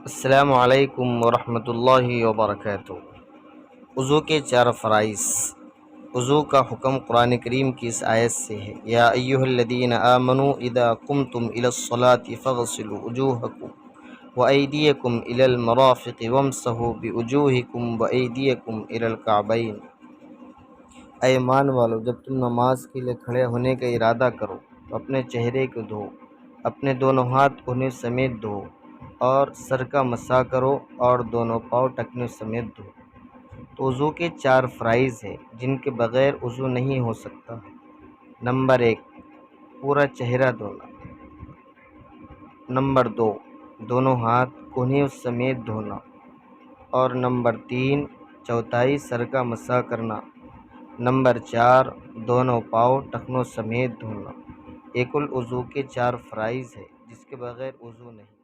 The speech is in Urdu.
السلام علیکم ورحمۃ اللہ وبرکاتہ۔ وضو کے چار فرائض۔ وضو کا حکم قرآن کریم کی اس آیت سے ہے، یا ایھا الذین آمنوا اذا قمتم الی الصلاۃ فاغسلوا وجوہکم وایدیکم الی المرافق وامسحوا بوجوہکم وایدیکم الی الکعبین۔ اے ایمان والو، جب تم نماز کے لیے کھڑے ہونے کا ارادہ کرو تو اپنے چہرے کو دھو، اپنے دونوں ہاتھ کوہنی سمیت دھو اور سر کا مسح کرو اور دونوں پاؤں ٹخنے سمیت دھو۔ تو وضو کے چار فرائض ہیں جن کے بغیر وضو نہیں ہو سکتا۔ نمبر 1، پورا چہرہ دھونا۔ نمبر 2، دونوں ہاتھ کوہنی سمیت دھونا۔ اور نمبر 3، چوتھائی سر کا مسح کرنا۔ نمبر 4، دونوں پاؤں ٹخنوں سمیت دھونا۔ یہ کل وضو کے چار فرائض ہیں جس کے بغیر وضو نہیں۔